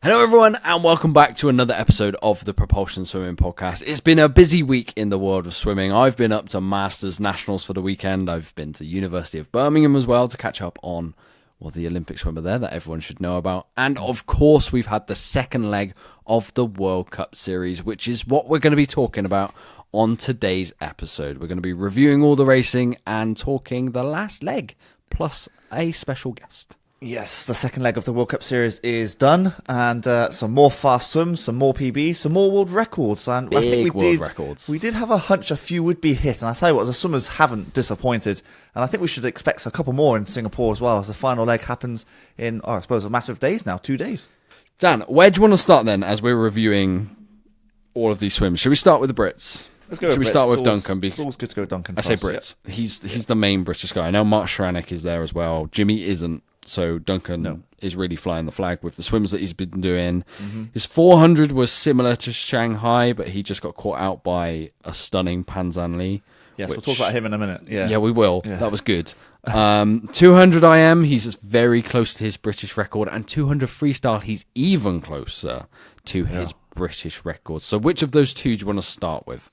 Hello everyone and welcome back to another episode of the Propulsion Swimming Podcast. It's been a busy week in the world of swimming. I've been up to Masters Nationals for the weekend. I've been to University of Birmingham as well to catch up on the Olympic swimmer there that everyone should know about. And of course we've had the second leg of the World Cup series, which is what we're going to be talking about on today's episode. We're going to be reviewing all the racing and talking the last leg, plus a special guest. Yes, the second leg of the World Cup Series is done, and some more fast swims, some more PBs, some more world records. And Big I think world records. We did have a hunch a few would be hit, and I tell you what, the swimmers haven't disappointed. And I think we should expect a couple more in Singapore as well, as the final leg happens in, I suppose, a matter of days now, 2 days. Dan, where do you want to start then, as we're reviewing all of these swims? Should we start with the Brits? Let's go. Should we start with Duncan? It's always good to go with Duncan. I say Brits. Yeah. He's the main British guy. I know Mark Schranek is there as well. Jimmy isn't. So Duncan is really flying the flag with the swims that he's been doing. Mm-hmm. His 400 was similar to Shanghai, but he just got caught out by a stunning Panzan Lee. Yes, we'll talk about him in a minute. Yeah, we will. Yeah. That was good. 200 IM, he's just very close to his British record. And 200 freestyle, he's even closer to his British record. So which of those two do you want to start with?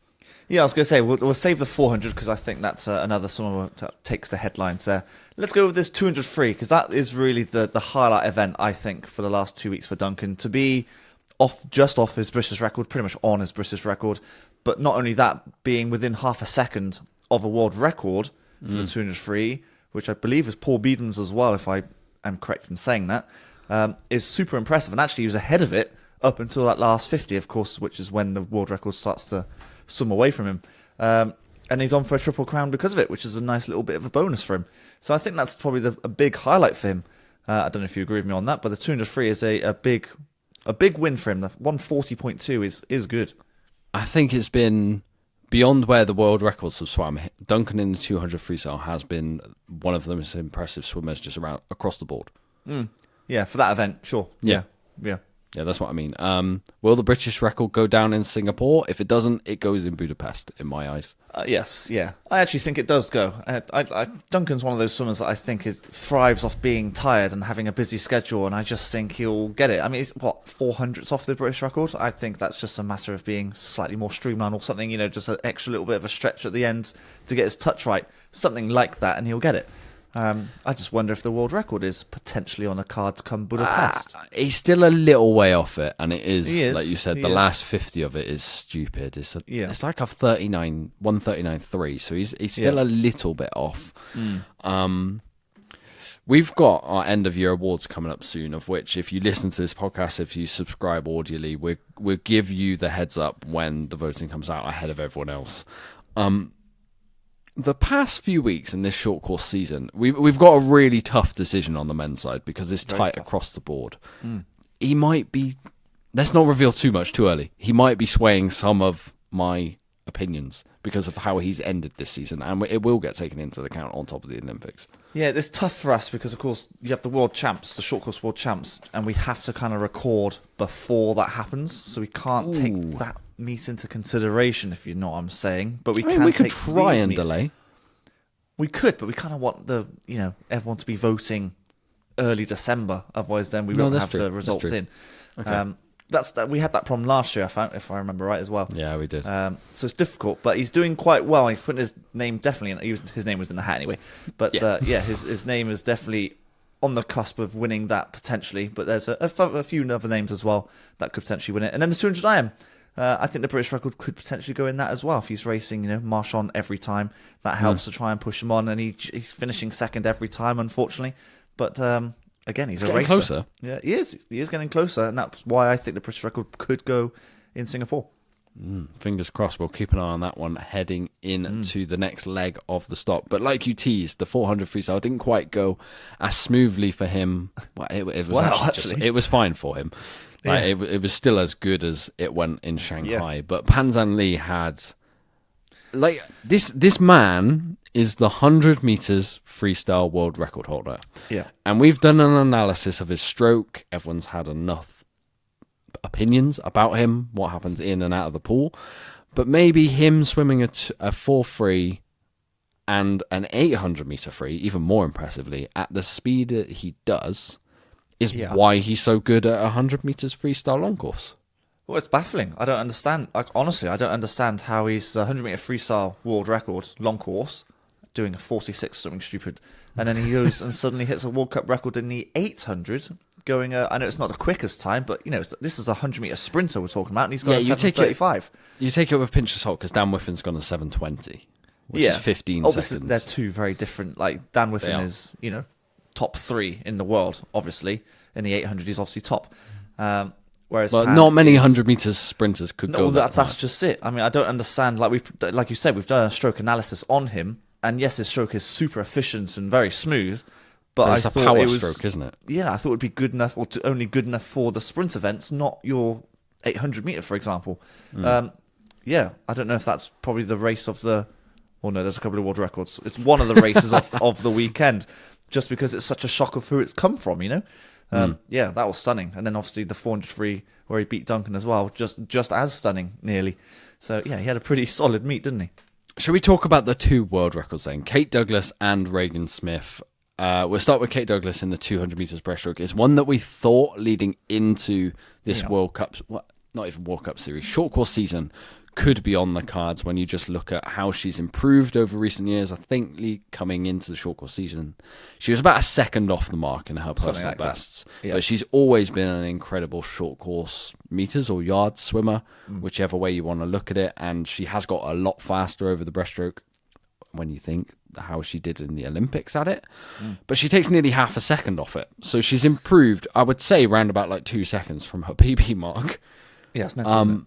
Yeah, I was going to say, we'll save the 400 because I think that's another swimmer that takes the headlines there. Let's go with this 200 free because that is really the highlight event, I think, for the last 2 weeks for Duncan. To be just off his British record, pretty much on his British record, but not only that, being within half a second of a world record for the 200 free, which I believe is Paul Beadham's as well, if I am correct in saying that, is super impressive. And actually he was ahead of it up until that last 50, of course, which is when the world record starts to swim away from him. And he's on for a triple crown because of it, which is a nice little bit of a bonus for him. So I think that's probably a big highlight for him. I don't know if you agree with me on that, but the 200 free is a big win for him. The 140.2 is good. I think it's been beyond where the world records have swam. Duncan in the 200 freestyle has been one of the most impressive swimmers just around across the board. Yeah, for that event, sure. Yeah. Yeah, that's what I mean. Will the British record go down in Singapore? If it doesn't, it goes in Budapest, in my eyes. Yes, yeah. I actually think it does go. Duncan's one of those swimmers that I think thrives off being tired and having a busy schedule, and I just think he'll get it. I mean, it's 400s off the British record? I think that's just a matter of being slightly more streamlined or something, just an extra little bit of a stretch at the end to get his touch right. Something like that, and he'll get it. I just wonder if the world record is potentially on the cards come Budapest. He's still a little way off it, and it is like you said, the last 50 of it is stupid. It's like a 139.3, so he's still a little bit off. We've got our end of year awards coming up soon, of which, if you listen to this podcast, if you subscribe audially, we'll give you the heads up when the voting comes out ahead of everyone else. The past few weeks in this short course season, we've got a really tough decision on the men's side because it's tight across the board. He might be, let's not reveal too much too early, he might be swaying some of my opinions because of how he's ended this season, and it will get taken into account on top of the Olympics. Yeah, it's tough for us because, of course, you have the world champs, the short course world champs, and we have to kind of record before that happens, so we can't take that meet into consideration, if you know what I'm saying. But we could try and delay. We could, but we kind of want everyone to be voting early December. Otherwise, then we won't have the results in. Okay. We had that problem last year, if I remember right as well. Yeah, we did. So it's difficult, but he's doing quite well. He's putting his name definitely in. His name was in the hat anyway. But his name is definitely on the cusp of winning that potentially. But there's a few other names as well that could potentially win it. And then the 200 IM. I think the British record could potentially go in that as well if he's racing, Marchand every time. That helps to try and push him on, and he's finishing second every time, unfortunately. But again, he's a racer. Closer. Yeah, he is. He is getting closer, and that's why I think the British record could go in Singapore. Fingers crossed. We'll keep an eye on that one heading into the next leg of the stop. But like you teased, the 400 freestyle didn't quite go as smoothly for him. Well, it was fine for him. It was still as good as it went in Shanghai. Yeah. But Panzan Lee had this man is the 100 meters freestyle world record holder. Yeah. And we've done an analysis of his stroke. Everyone's had enough opinions about him, what happens in and out of the pool. But maybe him swimming a 4 free and an 800 meter free, even more impressively, at the speed that he does, is why he's so good at 100 meters freestyle long course. Well, it's baffling. I don't understand. Honestly, I don't understand how he's 100-meter freestyle world record long course, doing a 46 something stupid, and then he goes and suddenly hits a World Cup record in the 800, going. I know it's not the quickest time, but this is a 100-meter sprinter we're talking about, and he's got a 7:35. You take it with a pinch of salt because Dan Whiffen's gone a 7:20, which is 15 seconds. They're two very different. Like Dan Whiffen is top 3 in the world, obviously. In the 800, he's obviously top. Whereas not many 100 meters sprinters could go. That's just it. I mean, I don't understand. Like you said, we've done a stroke analysis on him, and yes, his stroke is super efficient and very smooth. But it's a power stroke, isn't it? Yeah, I thought it'd be good enough, or only good enough for the sprint events, not your 800 meter, for example. Yeah, I don't know if that's probably the race of the. Oh no, there's a couple of world records. It's one of the races of the weekend, just because it's such a shock of who it's come from, Yeah, that was stunning. And then obviously the 400 free where he beat Duncan as well, just as stunning, nearly. So yeah, he had a pretty solid meet, didn't he? Shall we talk about the 2 world records then? Kate Douglas and Regan Smith. We'll start with Kate Douglas in the 200 meters breaststroke. It's one that we thought leading into this World Cup, not even World Cup series, short course season, could be on the cards when you just look at how she's improved over recent years. I think coming into the short course season, she was about a second off the mark in her personal bests. Yeah. But she's always been an incredible short course meters or yards swimmer, whichever way you want to look at it. And she has got a lot faster over the breaststroke when you think how she did in the Olympics at it. But she takes nearly half a second off it. So she's improved, I would say, around about 2 seconds from her PB mark. Yeah, it's mental, isn't it?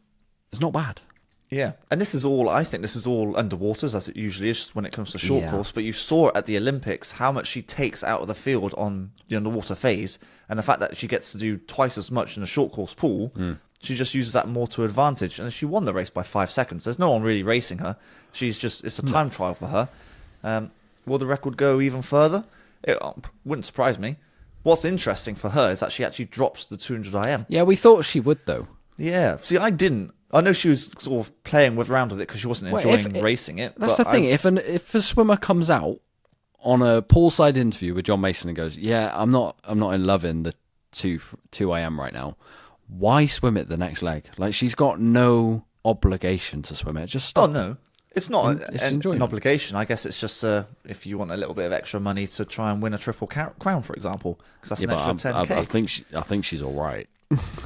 It's not bad. Yeah, and I think this is all underwaters, as it usually is when it comes to short course, but you saw at the Olympics how much she takes out of the field on the underwater phase, and the fact that she gets to do twice as much in the short course pool, she just uses that more to advantage, and she won the race by 5 seconds. There's no one really racing her. It's a time trial for her. Will the record go even further? It wouldn't surprise me. What's interesting for her is that she actually drops the 200 IM. Yeah, we thought she would, though. Yeah, see, I didn't. I know she was sort of playing around with it because she wasn't enjoying racing it. That's the thing. If a swimmer comes out on a poolside interview with John Mason and goes, "Yeah, I'm not in love in the 2 IM right now," why swim it the next leg? She's got no obligation to swim it. Just stop. Oh no, it's not an obligation. I guess it's just if you want a little bit of extra money to try and win a triple crown, for example, because that's an extra 10K. I think she's all right.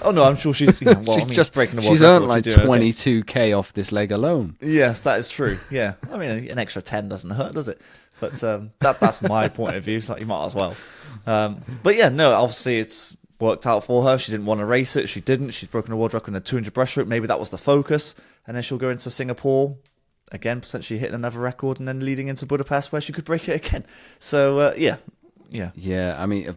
Oh no, I'm sure she's. Just breaking the world she's earned 22K off this leg alone. Yes, that is true. Yeah, I mean, an extra 10 doesn't hurt, does it? But that's my point of view. You might as well. But yeah, no. Obviously, it's worked out for her. She didn't want to race it. She didn't. She's broken a world record in the 200 breaststroke. Maybe that was the focus, and then she'll go into Singapore again, potentially hitting another record, and then leading into Budapest where she could break it again. So yeah. I mean,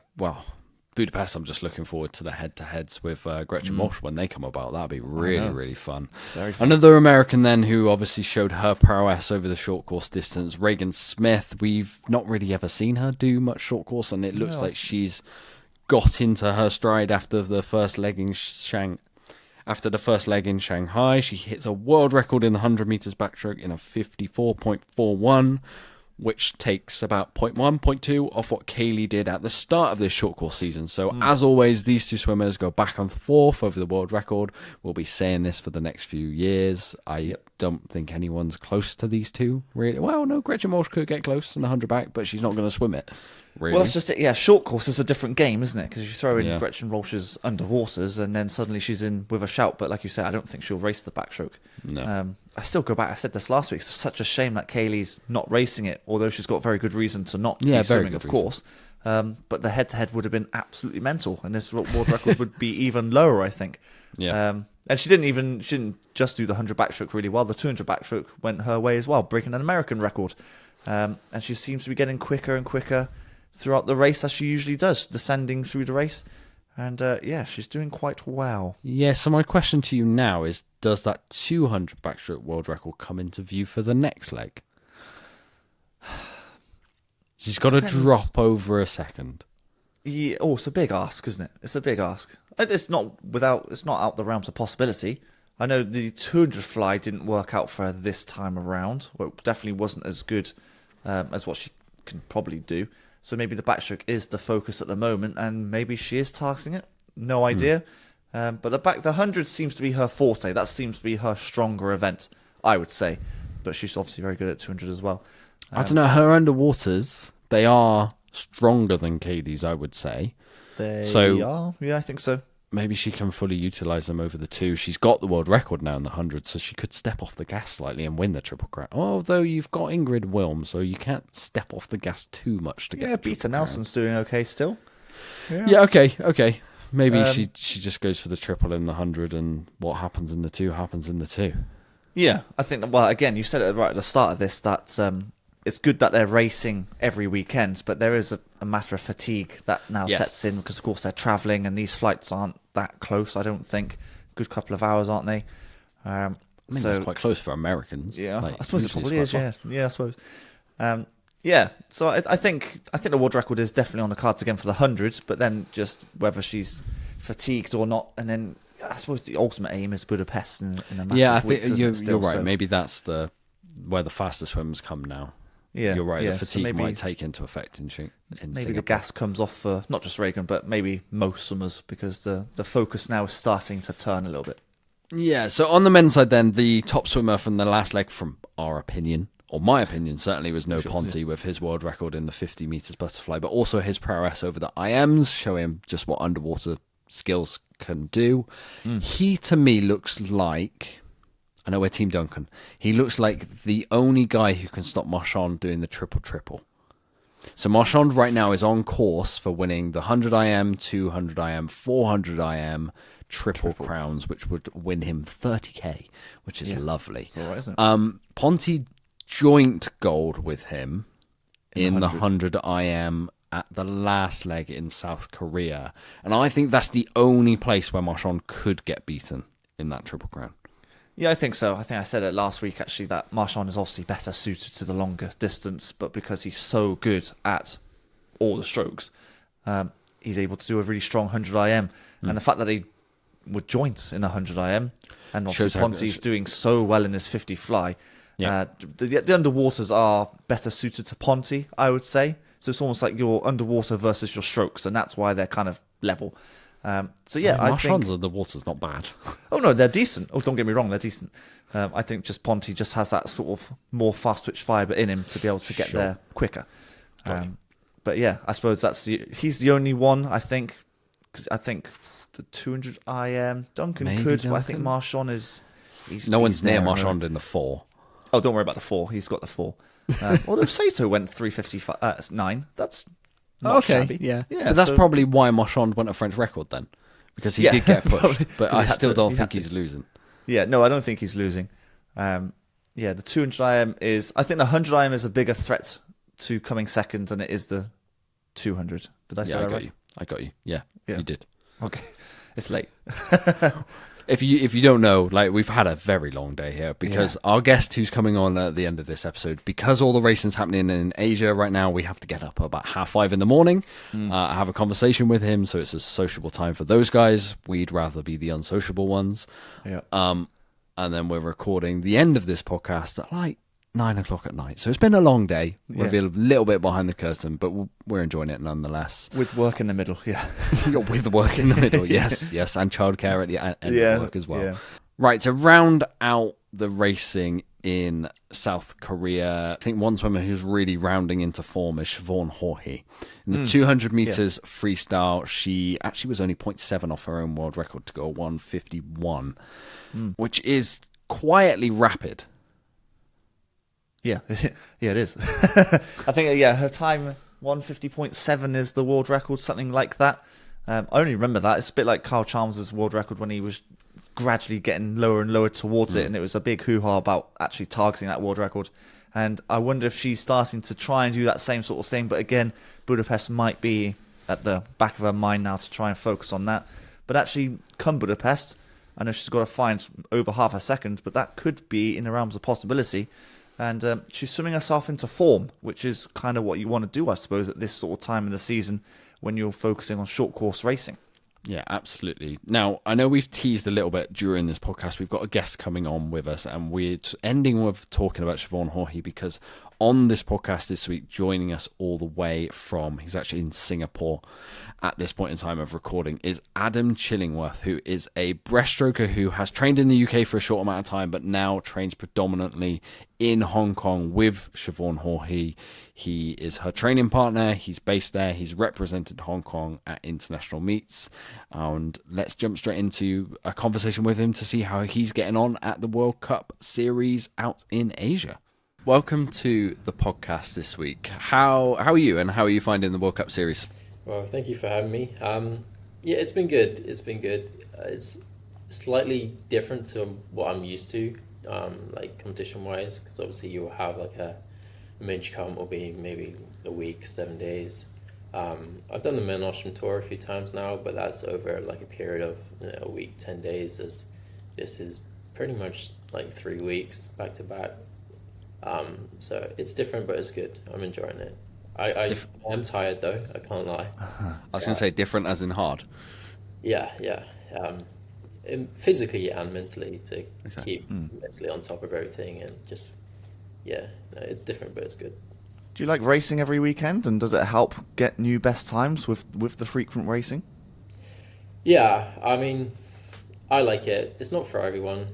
Budapest, I'm just looking forward to the head-to-heads with Gretchen Walsh when they come about. That'll be really, really fun. Very fun. Another American then who obviously showed her prowess over the short course distance, Regan Smith. We've not really ever seen her do much short course, and it looks like she's got into her stride after the first leg in Shanghai. She hits a world record in the 100 meters backstroke in a 54.41. which takes about 0.1, 0.2 off what Kaylee did at the start of this short course season. So, as always, these two swimmers go back and forth over the world record. We'll be saying this for the next few years. I don't think anyone's close to these two, really. Well, no, Gretchen Walsh could get close in the 100 back, but she's not going to swim it, really. Well, that's just it. Yeah, short course is a different game, isn't it? Because you throw in Gretchen Walsh's underwaters, and then suddenly she's in with a shout. But like you said, I don't think she'll race the backstroke. No. I still go back. I said this last week. It's such a shame that Kaylee's not racing it, although she's got very good reason to not be swimming, of course. But the head-to-head would have been absolutely mental, and this world record would be even lower, I think. Yeah. And she didn't just do the 100 backstroke really well. The 200 backstroke went her way as well, breaking an American record. And she seems to be getting quicker and quicker throughout the race, as she usually does, descending through the race. And she's doing quite well. Yeah, so my question to you now is, does that 200 backstroke world record come into view for the next leg? She's got to drop over a second. Yeah, it's a big ask, isn't it? It's a big ask. It's not out the realms of possibility. I know the 200 fly didn't work out for her this time around. Well, it definitely wasn't as good as what she can probably do. So maybe the backstroke is the focus at the moment, and maybe she is targeting it. No idea. But the 100 seems to be her forte. That seems to be her stronger event, I would say. But she's obviously very good at 200 as well. I don't know. Her underwaters, they are stronger than Katie's, I would say. They are. Yeah, I think so. Maybe she can fully utilise them over the 2. She's got the world record now in the 100, so she could step off the gas slightly and win the Triple Crown. Although you've got Ingrid Wilm, so you can't step off the gas too much to get the Peter Triple Nelson's doing okay still. Yeah, okay. Maybe she just goes for the triple in the 100, and what happens in the 2 happens in the 2. Yeah, I think, well, again, you said it right at the start of this, that it's good that they're racing every weekend, but there is a matter of fatigue that now sets in because, of course, they're travelling and these flights aren't that close, I don't think. Good couple of hours, aren't they? I mean, it's quite close for Americans. Yeah, like, I suppose it probably is, yeah. Yeah, I suppose. So I think the world record is definitely on the cards again for the 100, but then just whether she's fatigued or not, and then I suppose the ultimate aim is Budapest in a matter I of weeks, think you're right. So. Maybe that's where the faster swims come now. Yeah, you're right. Yeah. The fatigue So might take into effect in maybe Singapore. the gas comes off for not just Regan, but maybe most swimmers, because the focus now is starting to turn a little bit. Yeah. So on the men's side, then the top swimmer from the last leg, from our opinion, or my opinion, certainly was No Ponti with his world record in the 50 meters butterfly, but also his prowess over the IMs, showing just what underwater skills can do. He, to me, looks like, I know we're Team Duncan, he looks like the only guy who can stop Marchand doing the triple. So Marchand right now is on course for winning the 100 IM, 200 IM, 400 IM, triple crowns, which would win him 30k, which is lovely. It's all right, isn't it? Ponti joint gold with him in the 100 IM at the last leg in South Korea. And I think that's the only place where Marchand could get beaten in that Triple Crown. Yeah, I think so. I think I said it last week, actually, that Marchand is obviously better suited to the longer distance, but because he's so good at all the strokes, he's able to do a really strong 100 IM. And the fact that they were joint in 100 IM, and obviously Ponti's doing so well in his 50 fly, the underwaters are better suited to Ponti, I would say. So it's almost like your underwater versus your strokes, and that's why they're kind of level. I think Marchand's underwater's not bad. Oh no, they're decent. Oh, don't get me wrong, they're decent. I think just Ponti just has that sort of more fast twitch fibre in him to be able to get there quicker. But yeah, I suppose he's the only one, I think, because I think the 200 IM Duncan could, but I think Marchand is. No one's near Marchand in the 4. Oh, don't worry about the 4. He's got the 4. Although Sato went 3:59, that's not shabby. Yeah. But that's probably why Marchand went a French record then, because he did get pushed. But I still don't think he's losing. Yeah, no, I don't think he's losing. The 200 IM is. I think the 100 IM is a bigger threat to coming second than it is the 200. Did I say that right? I got you. Yeah, you did. Okay, it's late. If you don't know, like, we've had a very long day here because our guest who's coming on at the end of this episode, because all the racing's happening in Asia right now, we have to get up about 5:30 in the morning, have a conversation with him, so it's a sociable time for those guys. We'd rather be the unsociable ones. Yeah. And then we're recording the end of this podcast at like 9:00 at night. So it's been a long day. We're a little bit behind the curtain, but we're enjoying it nonetheless. With work in the middle, With work in the middle, yes, and childcare at the end of work as well. Yeah. Right, to round out the racing in South Korea, I think one swimmer who's really rounding into form is Siobhan Haughey. In the 200 meters freestyle, she actually was only 0.7 off her own world record to go 151, which is quietly rapid. Yeah, it is. I think, her time, 150.7 is the world record, something like that. I only remember that. It's a bit like Kyle Chalmers' world record when he was gradually getting lower and lower towards it, and it was a big hoo-ha about actually targeting that world record. And I wonder if she's starting to try and do that same sort of thing, but again, Budapest might be at the back of her mind now to try and focus on that. But actually, come Budapest, I know she's got to find over half a second, but that could be in the realms of possibility. And she's swimming herself into form, which is kind of what you want to do, I suppose, at this sort of time in the season when you're focusing on short course racing. Yeah, absolutely. Now, I know we've teased a little bit during this podcast. We've got a guest coming on with us, and we're ending with talking about Siobhan Haughey because on this podcast this week, joining us all the way from, he's actually in Singapore at this point in time of recording, is Adam Chillingworth, who is a breaststroker who has trained in the UK for a short amount of time, but now trains predominantly in Hong Kong with Siobhan Hawhey. He is her training partner. He's based there. He's represented Hong Kong at international meets. And let's jump straight into a conversation with him to see how he's getting on at the World Cup series out in Asia. Welcome to the podcast this week. How are you, and how are you finding the World Cup series? Well, thank you for having me. Yeah, it's been good. It's slightly different to what I'm used to, like competition-wise, because obviously you'll have like a major comp will be maybe a week, 7 days. I've done the Men Ocean Tour a few times now, but that's over like a period of a week, 10 days. This is pretty much like 3 weeks back to back. So it's different, but it's good. I'm enjoying it. I am tired though, I can't lie. I was going to say different as in hard. Yeah. Physically and mentally to keep mentally on top of everything, and just, it's different, but it's good. Do you like racing every weekend, and does it help get new best times with the frequent racing? Yeah, I mean, I like it. It's not for everyone,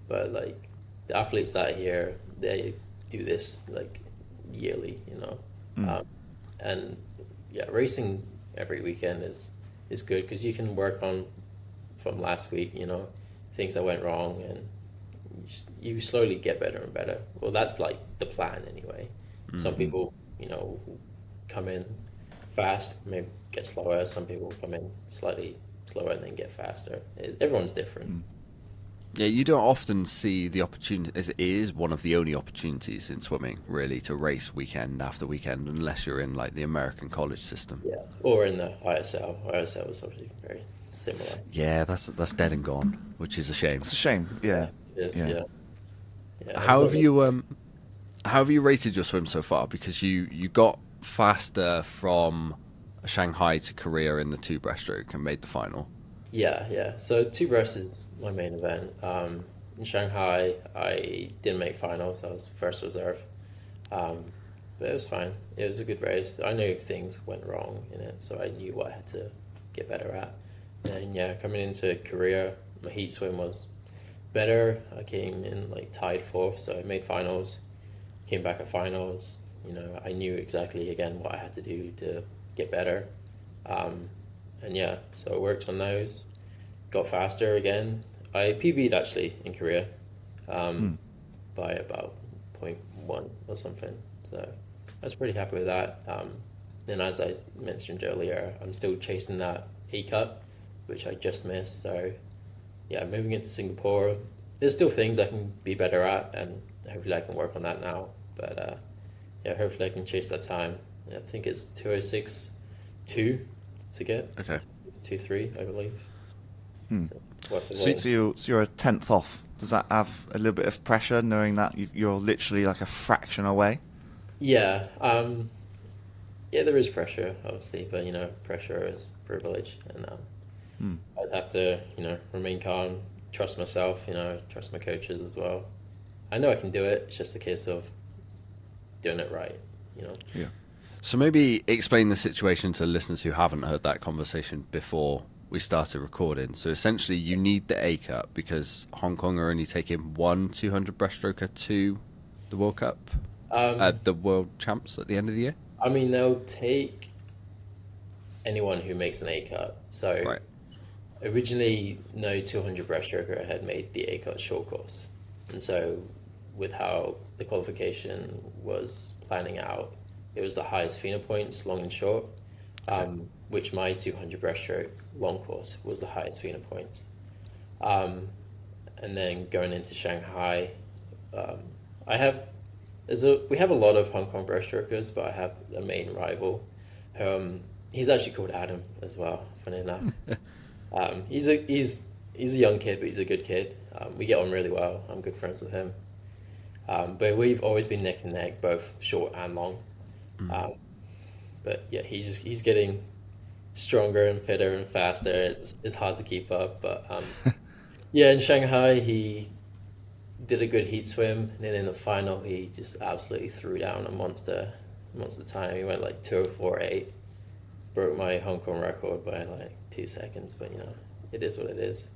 but like the athletes that are here, they do this like yearly, and racing every weekend is good because you can work on from last week, things that went wrong, and you slowly get better and better. Well, that's like the plan anyway. Some people, come in fast, maybe get slower. Some people come in slightly slower and then get faster. Everyone's different. Yeah, you don't often see the opportunity. It is one of the only opportunities in swimming, really, to race weekend after weekend, unless you're in like the American college system. Yeah, or in the ISL. ISL is obviously very similar. Yeah, that's dead and gone, which is a shame. It's a shame. Yeah. It is, yeah. How have you rated your swim so far? Because you got faster from Shanghai to Korea in the 2 breaststroke and made the final. Yeah. So 2 breasts is my main event. In Shanghai, I didn't make finals. I was first reserve. But it was fine. It was a good race. I knew things went wrong in it, so I knew what I had to get better at. And coming into Korea, my heat swim was better. I came in like tied 4th, so I made finals. Came back at finals. I knew exactly again what I had to do to get better. So I worked on those, got faster again. I PB'd actually in Korea by about 0.1 or something. So I was pretty happy with that. And as I mentioned earlier, I'm still chasing that A Cup, which I just missed. So moving into Singapore, there's still things I can be better at, and hopefully I can work on that now. But hopefully I can chase that time. I think it's 2:06.2 to get. Okay. It's 2:03, I believe. So you're a 10th off. Does that have a little bit of pressure, knowing that you're literally like a fraction away? Yeah. There is pressure, obviously, but pressure is privilege, and I'd have to remain calm, trust myself, trust my coaches as well. I know I can do it. It's just a case of doing it right. Yeah. So maybe explain the situation to listeners who haven't heard that conversation before we started recording. So essentially you need the A Cup because Hong Kong are only taking 1 200 breaststroker to the World Cup, the World Champs at the end of the year. I mean, they'll take anyone who makes an A Cup. So Right. Originally, no 200 breaststroker had made the A Cup short course. And so with how the qualification was planning out, it was the highest FINA points, long and short, which my 200 breaststroke long course was the highest FINA points. And then going into Shanghai, we have a lot of Hong Kong breaststrokers, but I have a main rival. He's actually called Adam as well, funny enough. He's a young kid, but he's a good kid. We get on really well. I'm good friends with him. But we've always been neck and neck, both short and long. But he's getting stronger and fitter and faster. It's hard to keep up, but in Shanghai did a good heat swim, and then in the final he just absolutely threw down a monster time. He went like 2:04.8, broke my Hong Kong record by like 2 seconds, but it is what it is.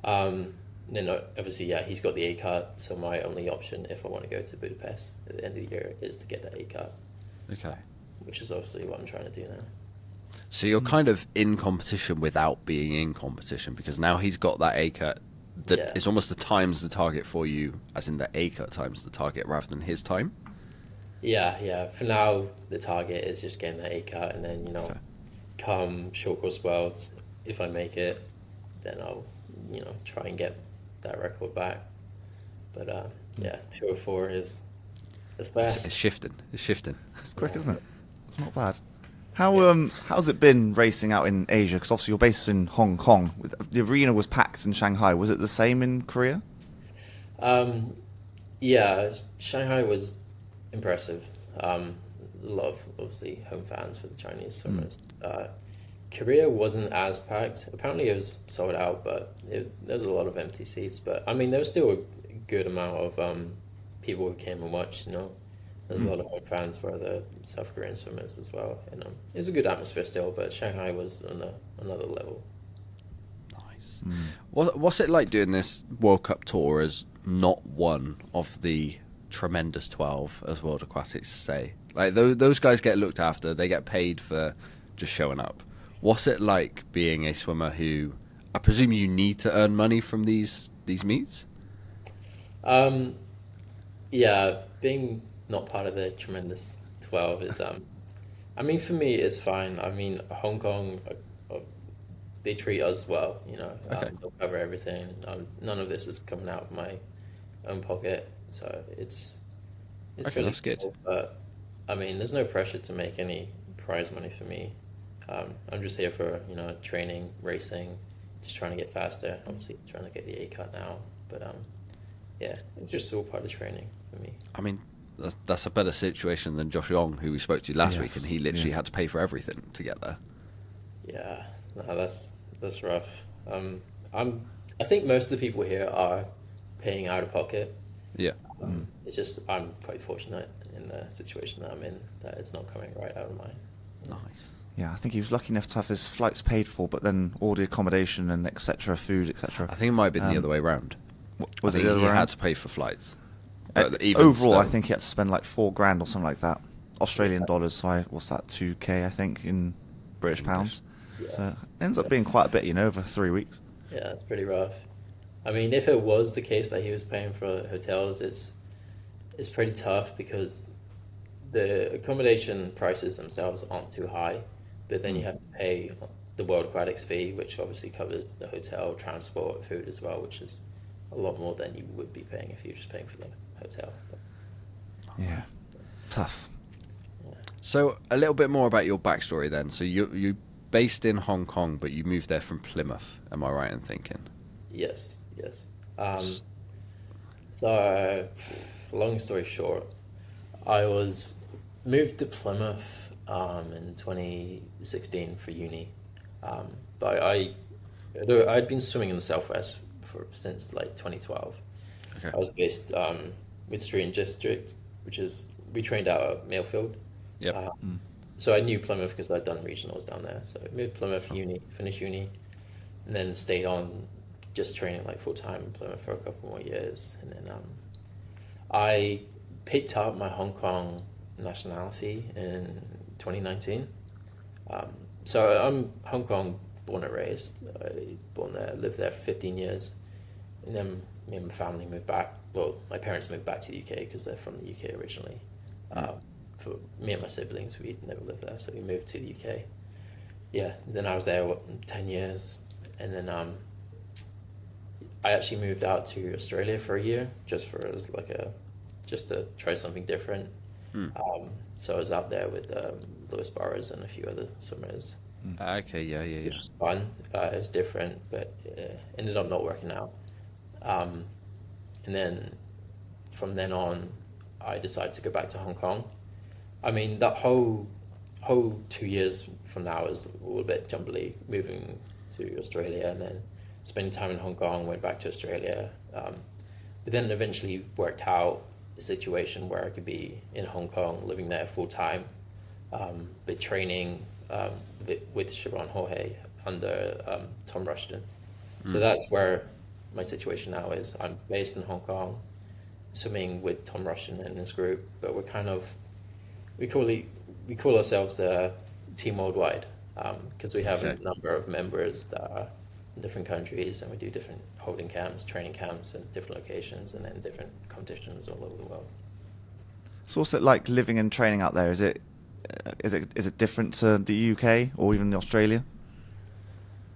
Then obviously, yeah, he's got the A card, so my only option if I want to go to Budapest at the end of the year is to get that A card. Okay. Which is obviously what I'm trying to do now. So you're kind of in competition without being in competition, because now he's got that A cut that is almost the times the target for you, as in the A cut times the target rather than his time. Yeah. For now, the target is just getting that A cut, and then come short course worlds, if I make it, then I'll try and get that record back. But 2:04 is fast. It's shifting. It's quick, isn't it? It's not bad. How's it been racing out in Asia? Because obviously you're based in Hong Kong. The arena was packed in Shanghai. Was it the same in Korea? Yeah, Shanghai was impressive. A lot of obviously home fans for the Chinese swimmers. Korea wasn't as packed. Apparently it was sold out, but there was a lot of empty seats. But I mean, there was still a good amount of people who came and watched. There's a lot of home fans for the South Korean swimmers as well, and it was a good atmosphere still. But Shanghai was on another level. Nice. What's it like doing this World Cup tour as not one of the tremendous 12, as World Aquatics say? Like those guys get looked after. They get paid for just showing up. What's it like being a swimmer who, I presume you need to earn money from these meets? Yeah, being not part of the tremendous 12 is I mean, for me it's fine. I mean, Hong Kong, they treat us well, Okay. They'll cover everything. None of this is coming out of my own pocket, so it's Okay, really that's good. cool. But I mean, there's no pressure to make any prize money for me. I'm just here for training, racing, just trying to get faster. Obviously trying to get the A cut now, but yeah, it's just all part of training for me. I mean, that's a better situation than Josh Yong, who we spoke to last week, and he literally had to pay for everything to get there. Yeah, no, that's rough. I think most of the people here are paying out of pocket. Yeah. It's just I'm quite fortunate in the situation that I'm in that it's not coming right out of mine. Nice. Yeah, I think he was lucky enough to have his flights paid for, but then all the accommodation and etc., food, etc. I think it might have been the other way around. Was I it think the other he way had around? to pay for flights. But even Overall, I still- think he had to spend like $4,000 or something like that. Australian dollars, so what's that, 2K, I think, in British pounds. Yeah. So it ends up being quite a bit, over 3 weeks. Yeah, it's pretty rough. I mean, if it was the case that he was paying for hotels, it's pretty tough because the accommodation prices themselves aren't too high, but then you have to pay the World Aquatics fee, which obviously covers the hotel, transport, food as well, which is a lot more than you would be paying if you were just paying for the hotel. But, Yeah. Tough. So a little bit more about your backstory then. So you based in Hong Kong, but you moved there from Plymouth. Am I right in thinking? yes. So, long story short, I was moved to Plymouth in 2016 for uni, but I'd been swimming in the Southwest since like 2012. Okay. I was based with Street District, which is we trained out at Mayfield. Yep. So I knew Plymouth because I'd done regionals down there. So I moved to Plymouth, finished uni, and then stayed on just training like full time in Plymouth for a couple more years. And then I picked up my Hong Kong nationality in 2019. So I'm Hong Kong born and raised. Born there, lived there for 15 years. And then me and my family moved back. Well, my parents moved back to the UK because they're from the UK originally. For me and my siblings, we never lived there, so we moved to the UK. Yeah, then I was there 10 years, and then I actually moved out to Australia for a year, just to try something different. So I was out there with Lewis Burrows and a few other swimmers. Okay. Yeah. Which was fun. It was different, but ended up not working out. And then from then on, I decided to go back to Hong Kong. I mean, that whole 2 years from now is a little bit jumbly, moving to Australia and then spending time in Hong Kong, went back to Australia. But then eventually worked out a situation where I could be in Hong Kong, living there full time, but training with Siobhan Jorge under Tom Rushton. So that's where my situation now is. I'm based in Hong Kong, swimming with Tom Rushton and his group, but we're kind of, we call ourselves the Team Worldwide, because we have a number of members that are in different countries, and we do different holding camps, training camps in different locations, and then different competitions all over the world. So what's it like living and training out there? Is it different to the UK or even Australia?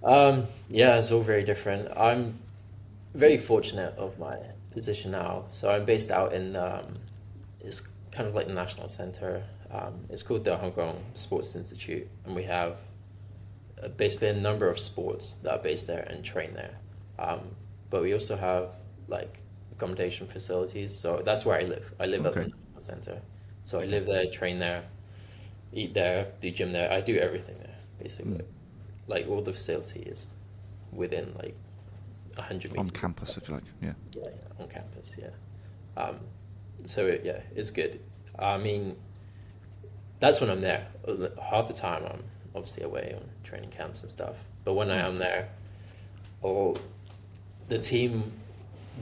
Yeah, it's all very different. I'm very fortunate of my position now. So I'm based out in, it's kind of like the national center. It's called the Hong Kong Sports Institute, and we have basically a number of sports that are based there and train there. But we also have like accommodation facilities. So that's where I live. I live at the national center. So I live there, train there, eat there, do gym there. I do everything there, basically. Like all the facility is within like 100 meters. On campus, if you like, yeah. Yeah, on campus, yeah. It's good. I mean, that's when I'm there. Half the time I'm obviously away on training camps and stuff. But when I am there, the team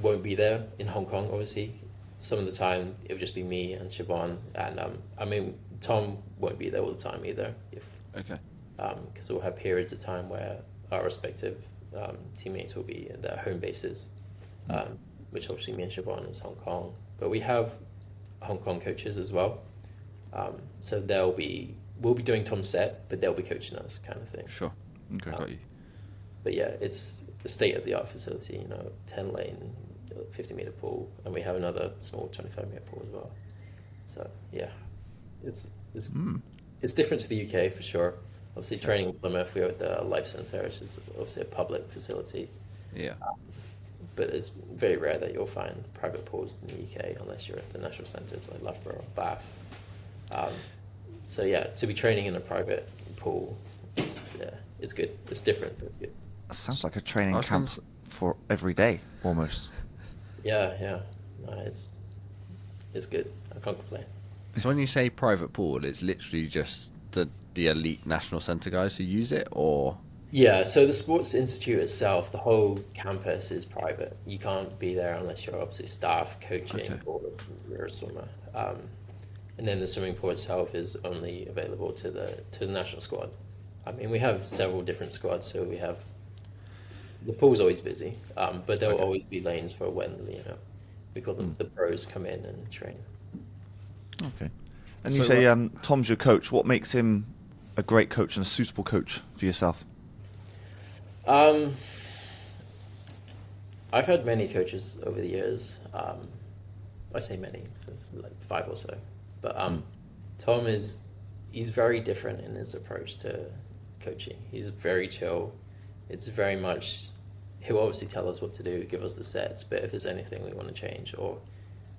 won't be there in Hong Kong, obviously. Some of the time it would just be me and Siobhan, and I mean, Tom won't be there all the time either. Because we'll have periods of time where our respective teammates will be at their home bases, which obviously me and Siobhan is Hong Kong. But we have Hong Kong coaches as well. So we'll be doing Tom's set, but they'll be coaching us, kind of thing. Sure. Okay, got you. But yeah, it's a state-of-the-art facility, 10-lane, 50-meter pool, and we have another small 25-meter pool as well. So yeah, it's different to the UK for sure. Obviously, training in Plymouth, we're at the Life Centre, which is obviously a public facility. Yeah. But it's very rare that you'll find private pools in the UK unless you're at the national centres like Loughborough, Bath. So yeah, to be training in a private pool, it's good. It's different, but good. Sounds like a training camp for every day, almost. Yeah. No, it's good. I can't complain. So when you say private pool, it's literally just the elite national centre guys who use it, or? Yeah, so the Sports Institute itself, the whole campus is private. You can't be there unless you're obviously staff, coaching, or you're a swimmer. And then the swimming pool itself is only available to the national squad. I mean, we have several different squads, so we have the pool's always busy, but there will always be lanes for when we call them the pros come in and train. Okay, and you say Tom's your coach. What makes him a great coach and a suitable coach for yourself? I've had many coaches over the years. I say many, like 5 or so. But Tom he's very different in his approach to coaching. He's very chill. It's very much, he'll obviously tell us what to do, give us the sets, but if there's anything we want to change or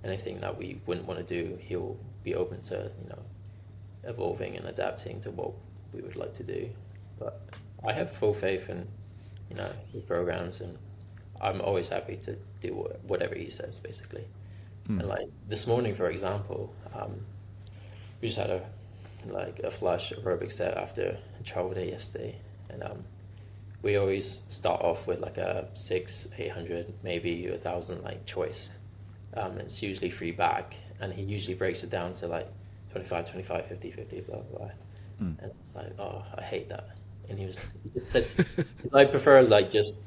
anything that we wouldn't want to do, he'll be open to, evolving and adapting to what we would like to do. But I have full faith in, his programs, and I'm always happy to do whatever he says, basically. And like this morning, for example, we just had a flash aerobic set after a travel day yesterday, and we always start off with like a 600-800, maybe 1,000 like choice. It's usually free back, and he usually breaks it down to like 25, 50, blah blah. And it's like, oh, I hate that. And he just said to me, I prefer like just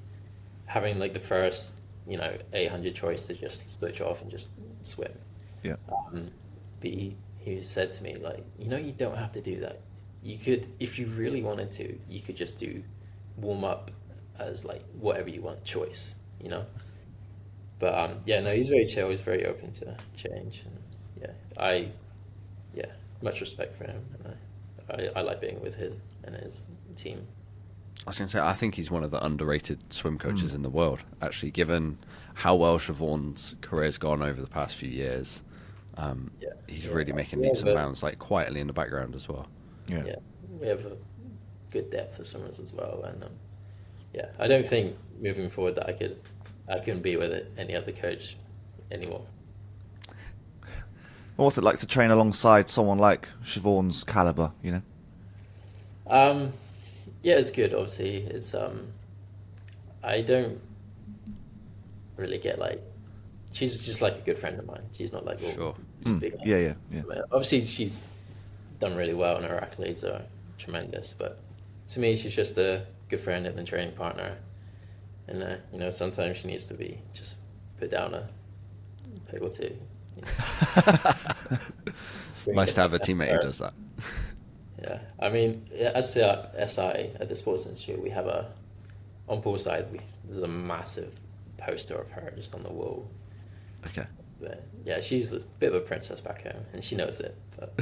having like the first 800 choice to just switch off and just swim. Yeah. But he said to me like, you don't have to do that. You could, if you really wanted to, you could just do warm up as like whatever you want choice, But he's very chill. He's very open to change, and much respect for him, and I like being with him and his team. I was going to say, I think he's one of the underrated swim coaches in the world, actually, given how well Siobhan's career's gone over the past few years. He's really making leaps and bounds, like quietly in the background as well. Yeah, we have a good depth of swimmers as well, and I don't think moving forward that I couldn't be with any other coach anymore. What's it like to train alongside someone like Siobhan's caliber, you know? Yeah, it's good. Obviously, it's I don't really get like, she's just like a good friend of mine. She's not like Sure. big. Yeah. Obviously, she's done really well, and her accolades are tremendous. But to me, she's just a good friend and a training partner. And you know, sometimes she needs to be just put down a peg or two. You know. Nice to have a teammate who does that. Yeah, I mean, as SI at the Sports Institute, we have on poolside, there's a massive poster of her just on the wall. Okay. But yeah, she's a bit of a princess back home, and she knows it. But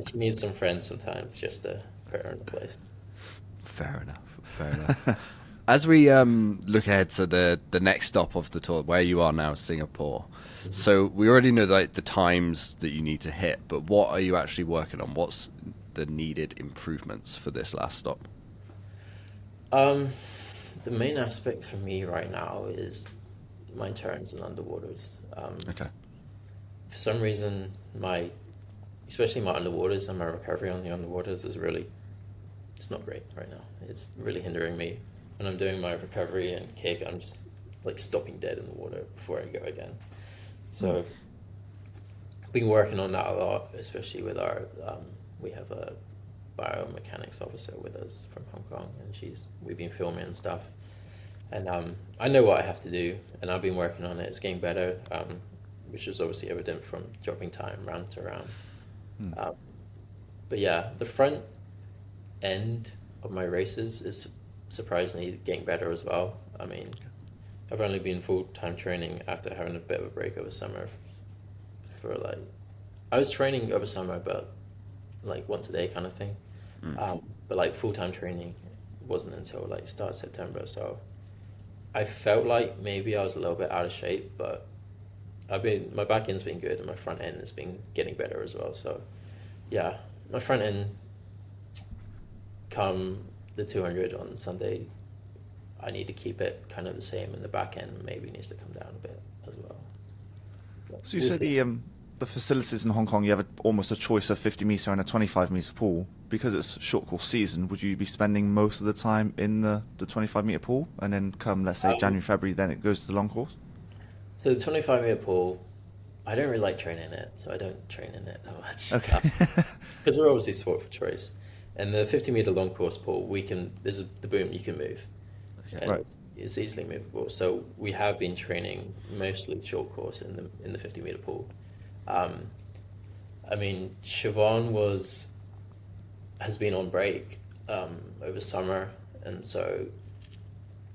she needs some friends sometimes just to put her in the place. Fair enough. As we look ahead to the next stop of the tour, where you are now, Singapore. Mm-hmm. So we already know like the times that you need to hit, but what are you actually working on? What's the needed improvements for this last stop? The main aspect for me right now is my turns and underwaters. Okay. For some reason, especially my underwaters and my recovery on the underwaters it's not great right now. It's really hindering me. When I'm doing my recovery and kick, I'm just like stopping dead in the water before I go again. So I've been working on that a lot, especially with our, we have a biomechanics officer with us from Hong Kong, and we've been filming and stuff. And I know what I have to do, and I've been working on it. It's getting better, which is obviously evident from dropping time round to round. But yeah, the front end of my races is surprisingly getting better as well. I mean, I've only been full-time training after having a bit of a break over summer I was training over summer but like once a day kind of thing. But like full-time training wasn't until like start of September, so I felt like maybe I was a little bit out of shape, but my back end's been good and my front end has been getting better as well. So yeah, my front end come the 200 on Sunday, I need to keep it kind of the same, and the back end maybe needs to come down a bit as well. But So you said the facilities in Hong Kong, you have almost a choice of 50 metre and a 25 metre pool. Because it's short course season, would you be spending most of the time in the 25 metre pool, and then come, let's say, January, February, then it goes to the long course? So the 25 metre pool, I don't really like training in it, so I don't train in it that much. Okay. Because we're obviously sport for choice. And the 50 metre long course pool, there's the boom you can move. Okay. And Right. it's easily movable. So we have been training mostly short course in the 50 metre pool. I mean, Siobhan has been on break over summer, and so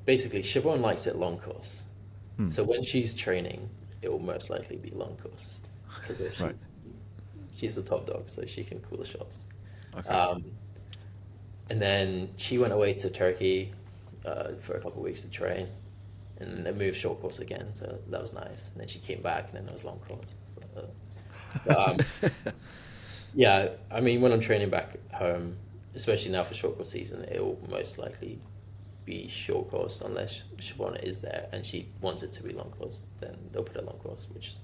basically Siobhan likes it long course. So when she's training, it will most likely be long course because Right. she's the top dog, so she can call the shots. Okay. And then she went away to Turkey for a couple of weeks to train, and then moved short course again, so that was nice. And then she came back, and then it was long course. So, yeah, I mean, when I'm training back home, especially now for short course season, it will most likely be short course unless Siobhan is there and she wants it to be long course. Then they'll put it long course, which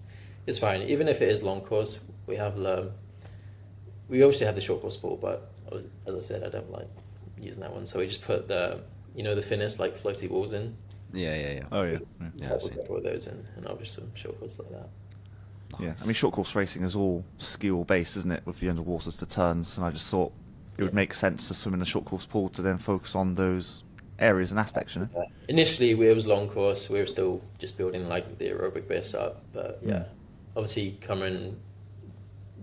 is fine. Even if it is long course, we obviously have the short course pool, but as I said, I don't like using that one. So we just put the thinnest like floaty walls in. Yeah. Oh, yeah. Yeah, I've We'll seen. put those in, and I'll just some short course like that. Yeah, I mean, short course racing is all skill based, isn't it? With the underwaters, the turns, and I just thought it would make sense to swim in a short course pool to then focus on those areas and aspects, you know? Initially, it was long course. We were still just building like the aerobic base up, but yeah, obviously going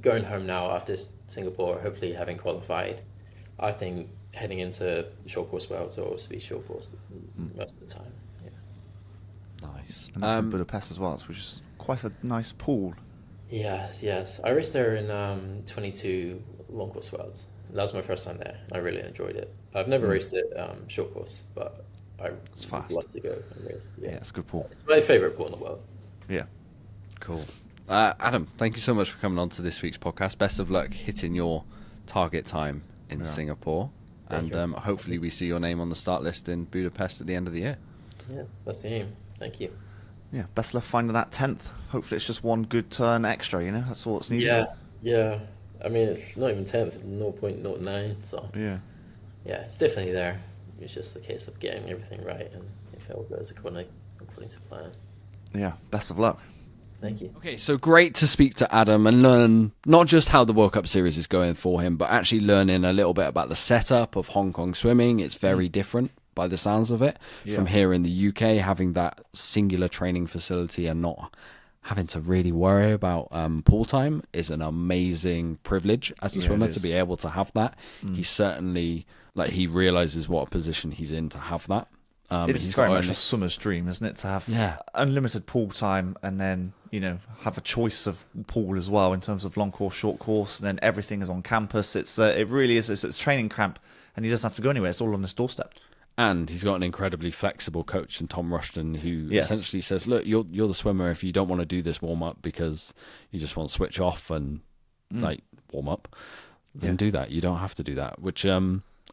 home now after Singapore, hopefully having qualified, I think heading into short course worlds will also be short course most of the time. Yeah. Nice. And that's in Budapest as well, which is quite a nice pool. Yes. I raced there in 22 long course worlds. That was my first time there. I really enjoyed it. I've never raced it short course, but I fast. would like to go and race. Yeah, it's a good pool. It's my favourite pool in the world. Yeah. Cool. Adam, thank you so much for coming on to this week's podcast. Best of luck hitting your target time in Singapore. Thank And you. hopefully we see your name on the start list in Budapest at the end of the year. Yeah, that's the aim. Thank you. Yeah, best of luck finding that 10th. Hopefully it's just one good turn extra, that's all that's needed. Yeah. I mean, it's not even 10th, it's 0.09, so Yeah. yeah, it's definitely there. It's just a case of getting everything right, and if it all goes according to plan. Yeah, best of luck. Thank you. Okay, so great to speak to Adam and learn not just how the World Cup series is going for him, but actually learning a little bit about the setup of Hong Kong swimming. It's very different by the sounds of it from here in the UK, having that singular training facility and not having to really worry about pool time is an amazing privilege as a swimmer to be able to have that. He certainly, he realizes what position he's in to have that. It is very much a swimmer's dream, isn't it? To have unlimited pool time and then, have a choice of pool as well in terms of long course, short course, and then everything is on campus. It really is. It's training camp, and he doesn't have to go anywhere. It's all on his doorstep. And he's got an incredibly flexible coach in Tom Rushton who essentially says, look, you're the swimmer if you don't want to do this warm-up because you just want to switch off and warm up, then do that. You don't have to do that, which...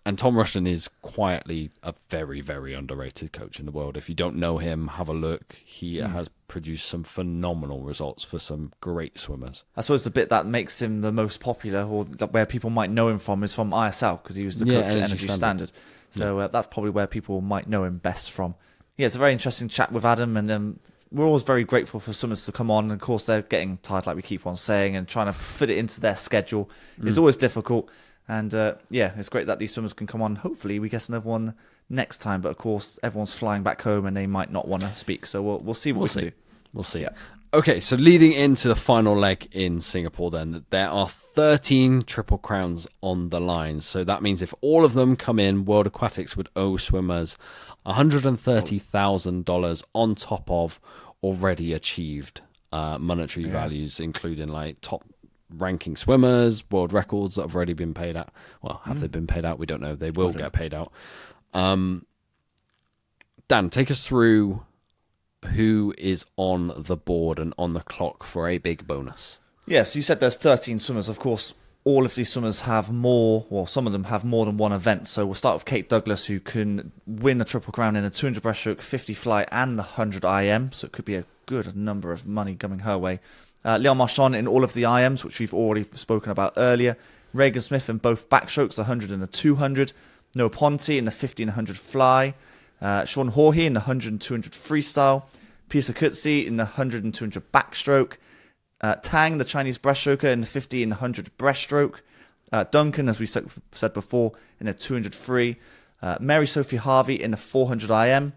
And Tom Rushton is quietly a very, very underrated coach in the world. If you don't know him, have a look. He has produced some phenomenal results for some great swimmers. I suppose the bit that makes him the most popular, or where people might know him from, is from ISL, because he was the coach at Energy Standard. So that's probably where people might know him best from. Yeah, it's a very interesting chat with Adam, and we're always very grateful for swimmers to come on. And of course, they're getting tired, like we keep on saying, and trying to fit it into their schedule is always difficult. And it's great that these swimmers can come on. Hopefully we get another one next time. But of course, everyone's flying back home and they might not want to speak. So we'll see what we can do. We'll see. Yeah. Okay, so leading into the final leg in Singapore then, there are 13 Triple Crowns on the line. So that means if all of them come in, World Aquatics would owe swimmers $130,000 on top of already achieved monetary values, including top ranking swimmers, world records that have already been paid out. Well, have they been paid out? We don't know. They will get paid out. Dan, take us through who is on the board and on the clock for a big bonus. Yes, you said there's 13 swimmers. Of course, all of these swimmers have more, or some of them have more than one event. So we'll start with Kate Douglas, who can win a Triple Crown in a 200 breaststroke, 50 fly, and the 100 IM. So it could be a good number of money coming her way. Leon Marchand in all of the IMs, which we've already spoken about earlier. Regan Smith in both backstrokes, the 100 and the 200. Noah Ponte in the 50 and 100 fly. Sean Jorge in the 100 and 200 freestyle. Pisa Kutsi in the 100 and 200 backstroke. Tang, the Chinese breaststroker, in the 50 and 100 breaststroke. Duncan, as we said before, in the 200 free. Mary Sophie Harvey in the 400 IM.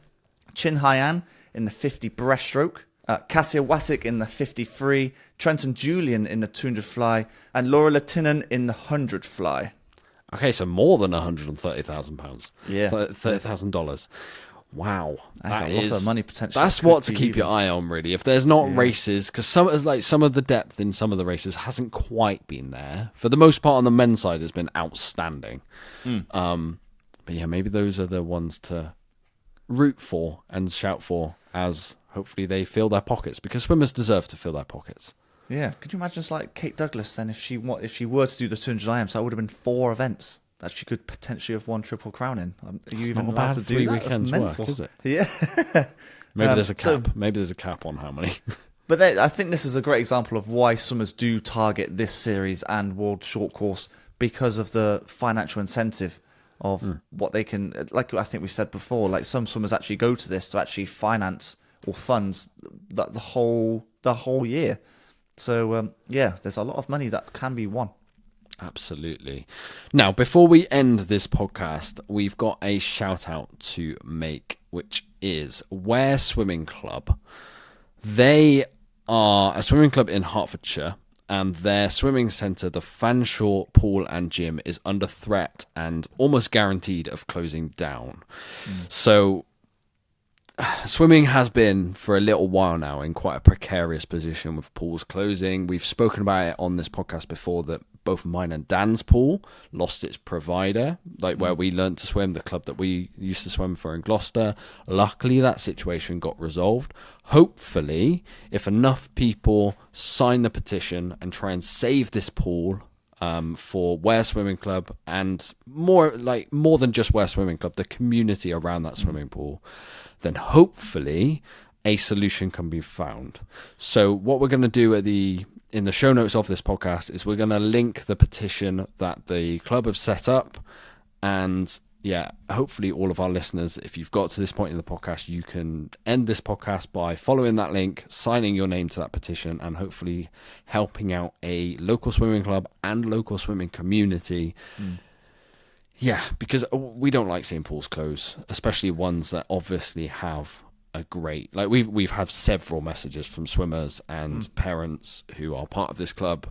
Chin Haiyan in the 50 breaststroke. Cassia Wasik in the 50 free, Trenton Julian in the 200 fly, and Laura Latinen in the 100 fly. Okay, so more than £130,000. Yeah. $30,000. Wow. That's a lot of money potentially. That's what to keep your eye on, really. If there's not races, because some of the depth in some of the races hasn't quite been there. For the most part, on the men's side, has been outstanding. But yeah, maybe those are the ones to root for and shout for as... Hopefully they fill their pockets, because swimmers deserve to fill their pockets. Yeah. Could you imagine, it's Kate Douglas then, if she were to do the 200 IM, so that would have been 4 events that she could potentially have won Triple Crown in. Are you even allowed to do 3 that? weekends work, is it? Yeah. Maybe there's a cap. Maybe there's a cap on how many. But I think this is a great example of why swimmers do target this series and World Short Course, because of the financial incentive of what they can. Like I think we said before, some swimmers actually go to this to actually finance or funds the whole year. So there's a lot of money that can be won. Absolutely. Now, before we end this podcast, we've got a shout out to make, which is Ware Swimming Club. They are a swimming club in Hertfordshire, and their swimming centre, the Fanshawe Pool and Gym, is under threat and almost guaranteed of closing down. So swimming has been for a little while now in quite a precarious position with pools closing. We've spoken about it on this podcast before that both mine and Dan's pool lost its provider, where we learned to swim, the club that we used to swim for in Gloucester. Luckily, that situation got resolved. Hopefully, if enough people sign the petition and try and save this pool for Ware Swimming Club, and more than just Ware Swimming Club, the community around that swimming pool, then hopefully a solution can be found. So what we're going to do in the show notes of this podcast is we're going to link the petition that the club have set up, and hopefully all of our listeners, if you've got to this point in the podcast, you can end this podcast by following that link, signing your name to that petition, and hopefully helping out a local swimming club and local swimming community. Yeah, because we don't like seeing pools close, especially ones that obviously have a great, like we've had several messages from swimmers and parents who are part of this club.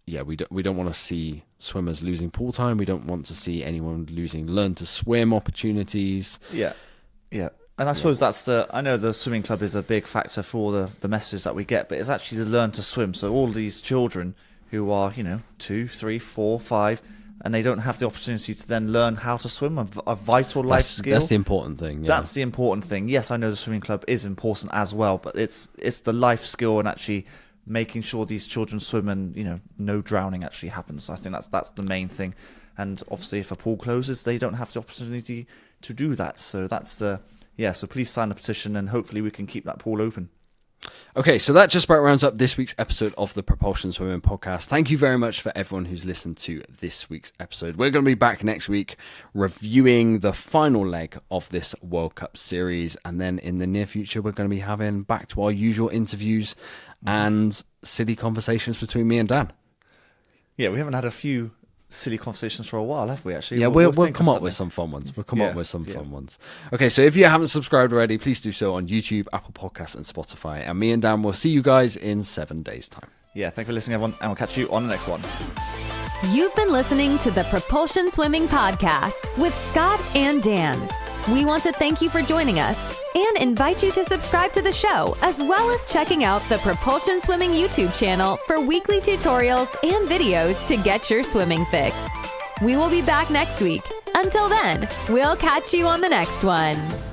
We don't want to see swimmers losing pool time. We don't want to see anyone losing learn to swim opportunities. Yeah. And I suppose I know the swimming club is a big factor for all the messages that we get, but it's actually to learn to swim. So all these children who are, 2, 3, 4, 5, and they don't have the opportunity to then learn how to swim, a vital life skill. That's the important thing. Yeah. That's the important thing. Yes, I know the swimming club is important as well, but it's the life skill and actually making sure these children swim and no drowning actually happens. I think that's the main thing. And obviously, if a pool closes, they don't have the opportunity to do that. So so please sign the petition, and hopefully we can keep that pool open. Okay, so that just about rounds up this week's episode of the Propulsion Swimming Podcast. Thank you very much for everyone who's listened to this week's episode. We're going to be back next week reviewing the final leg of this World Cup series, and then in the near future we're going to be having back to our usual interviews and silly conversations between me and Dan. Yeah, we haven't had a few silly conversations for a while, have we, actually? We'll come up with some fun ones. Fun ones. Okay, so if you haven't subscribed already, please do so on YouTube, Apple Podcasts, and Spotify. And me and Dan will see you guys in 7 days' time. Yeah, thanks for listening, everyone, and we'll catch you on the next one. You've been listening to the Propulsion Swimming Podcast with Scott and Dan. We want to thank you for joining us and invite you to subscribe to the show, as well as checking out the Propulsion Swimming YouTube channel for weekly tutorials and videos to get your swimming fix. We will be back next week. Until then, we'll catch you on the next one.